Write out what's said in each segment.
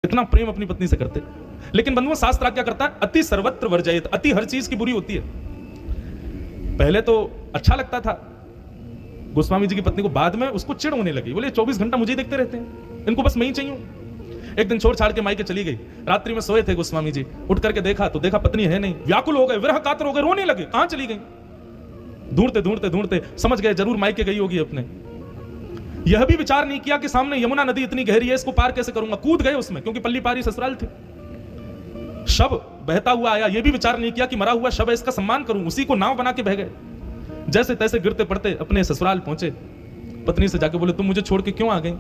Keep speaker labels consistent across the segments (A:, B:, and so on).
A: इतना प्रेम अपनी पत्नी से करते। लेकिन बंधुओं, शास्त्र क्या करता है? अति सर्वत्र वर्जयेत। अति हर चीज की बुरी होती है। पहले तो अच्छा लगता था गोस्वामी जी की पत्नी को, बाद में उसको चिढ़ होने लगी। बोले 24 घंटा मुझे देखते रहते हैं, इनको बस मैं ही चाहिए। एक दिन छोड़ छाड़ के मायके चली गई। रात्रि में सोए थे गोस्वामी जी, उठ करके देखा तो देखा पत्नी है नहीं। व्याकुल हो गए, विरह कातर हो गए, रोने लगे। कहां चली गई? ढूंढते ढूंढते ढूंढते समझ गए जरूर मायके गई होगी अपने। यह भी विचार नहीं किया कि सामने यमुना नदी इतनी गहरी है, इसको पार कैसे करूंगा। कूद गए उसमें, क्योंकि पल्ली पारी ससुराल थी। शव बहता हुआ आया, यह भी विचार नहीं किया कि मरा हुआ शव है, इसका सम्मान करूं। उसी को नाव बना के बह गए। जैसे तैसे गिरते पड़ते अपने ससुराल पहुंचे। पत्नी से जाके बोले तुम मुझे छोड़ के क्यों आ गई?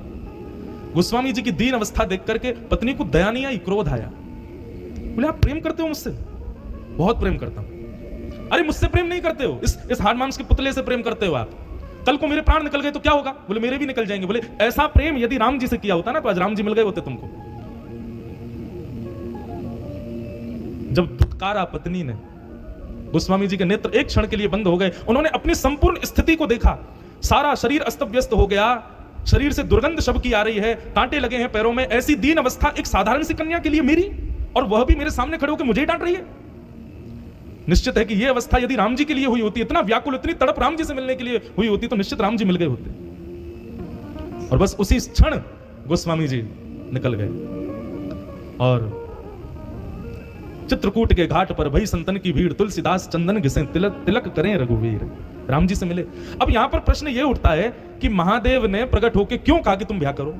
A: गोस्वामी जी की दीन अवस्था देख करके पत्नी को दया नहीं आई, क्रोध आया। बोले आप प्रेम करते हो मुझसे? बहुत प्रेम करता हूं। अरे मुझसे प्रेम नहीं करते हो, इस हाड़ मांस के पुतले से प्रेम करते हो आप। कल को मेरे प्राण निकल गए तो क्या होगा? बोले मेरे भी निकल जाएंगे। बोले ऐसा प्रेम यदि राम जी से किया होता ना तो आज राम जी मिल गए होते तुमको। जब धुतकारा पत्नी ने, गोस्वामी जी के नेत्र एक क्षण के लिए बंद हो गए। उन्होंने अपनी संपूर्ण स्थिति को देखा। सारा शरीर अस्त व्यस्त हो गया, शरीर से दुर्गंध शब की आ रही है, कांटे लगे हैं पैरों में। ऐसी दीन अवस्था एक साधारण सी कन्या के लिए मेरी, और वह भी मेरे सामने खड़े होकर मुझे ही डांट रही है। निश्चित है कि यह अवस्था यदि राम जी के लिए हुई होती, इतना व्याकुल, इतनी तड़प राम जी से मिलने के लिए हुई होती, तो निश्चित राम जी मिल गए होते। और बस उसी क्षण गोस्वामी जी निकल गए। और चित्रकूट के घाट पर भई संतन की भीड़, तुलसीदास चंदन घिसे तिलक तिलक करें रघुवीर। राम जी से मिले। अब यहां पर प्रश्न यह उठता है कि महादेव ने प्रकट होकर क्यों कहा कि तुम ब्याह करो?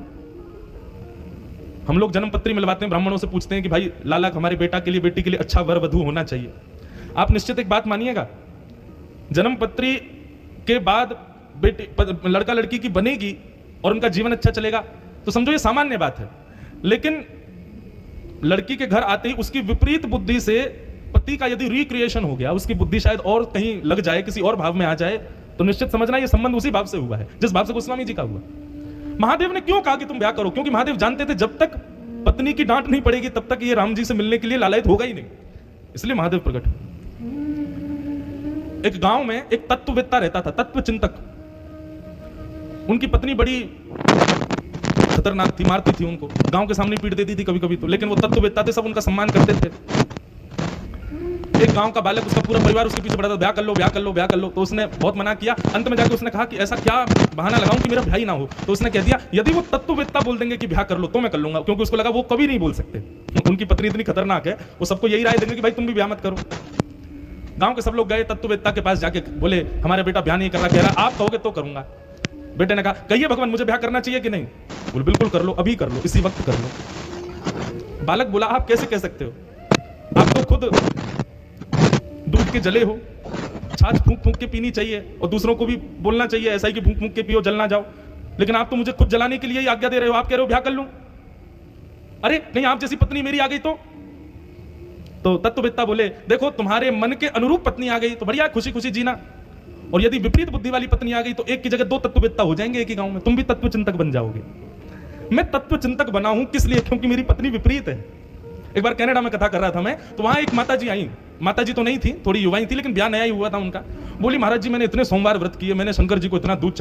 A: हम लोग जन्मपत्री मिलवाते हैं, ब्राह्मणों से पूछते हैं कि भाई लाला हमारे बेटा के लिए, बेटी के लिए अच्छा वर वधू होना चाहिए। आप निश्चित एक बात मानिएगा, जन्मपत्री के बाद बेटी लड़का लड़की की बनेगी और उनका जीवन अच्छा चलेगा तो समझो ये सामान्य बात है। लेकिन लड़की के घर आते ही उसकी विपरीत बुद्धि से पति का यदि रिक्रिएशन हो गया, उसकी बुद्धि शायद और कहीं लग जाए, किसी और भाव में आ जाए, तो निश्चित समझना ये संबंध उसी भाव से हुआ है जिस भाव से गोस्वामी जी का हुआ। महादेव ने क्यों कहा कि तुम ब्याह करो? क्योंकि महादेव जानते थे जब तक पत्नी की डांट नहीं पड़ेगी तब तक ये राम जी से मिलने के लिए लालायित होगा ही नहीं। इसलिए महादेव प्रकट। एक गांव में एक तत्ववेत्ता रहता था, तत्व चिंतक। उनकी पत्नी बड़ी खतरनाक थी, मारती थी उनको, गांव के सामने पीट देती थी कभी कभी तो। लेकिन वो तत्ववेत्ता थे, सब उनका सम्मान करते थे। एक गांव का बालक, उसका पूरा परिवार उसके पीछे पड़ा था, ब्याह कर लो, ब्याह कर लो, ब्याह कर लो। तो उसने बहुत मना किया। अंत में जाकर उसने कहा कि ऐसा क्या बहाना लगाऊं कि मेरा ब्याह ही ना हो? तो उसने कह दिया यदि वो तत्ववेत्ता बोल देंगे कि ब्याह कर लो तो मैं कर लूंगा, क्योंकि उसको लगा वो कभी नहीं बोल सकते। उनकी पत्नी इतनी खतरनाक है, वो सबको यही राय देंगे कि भाई तुम भी ब्याह मत करो। गांव के सब लोग गए तत्ववेत्ता के पास, जाके बोले हमारा बेटा ब्याह नहीं कर रहा। कह रहा आप कहोगे तो करूंगा। बेटे ने कहा कहिए भगवान मुझे ब्याह करना चाहिए कि नहीं? बोले बिल्कुल कर लो, अभी कर लो, इसी वक्त कर लो। बालक बोला आप कैसे कह सकते हो? आप तो खुद दूध के जले हो, छाछ फूंक फूंक के पीनी चाहिए और दूसरों को भी बोलना चाहिए ऐसा ही कि फूंक फूंक के पियो, जल ना जाओ। लेकिन आप तो मुझे खुद जलाने के लिए ही आज्ञा दे रहे हो। आप कह रहे हो ब्याह कर लूं। अरे नहीं, आप जैसी पत्नी मेरी आ गई तो तत्ववेत्ता बोले देखो तुम्हारे मन के अनुरूप पत्नी आ गई तो बढ़िया, खुशी खुशी जीना। और यदि विपरीत बुद्धि वाली पत्नी आ गई तो एक की जगह दो तत्ववेत्ता हो जाएंगे एक ही गांव में, तुम भी तत्व चिंतक बन जाओगे। मैं तत्व चिंतक बना हूं किस लिए? क्योंकि मेरी पत्नी विपरीत है। एक बार कनाडा में कथा कर रहा था मैं, तो वहां एक माता जी आई। माता जी तो नहीं थी, थोड़ी युवाई थी, लेकिन ब्याह नया ही हुआ था उनका। बोली महाराज जी मैंने इतने सोमवार व्रत किए, मैंने शंकर जी को इतना दूध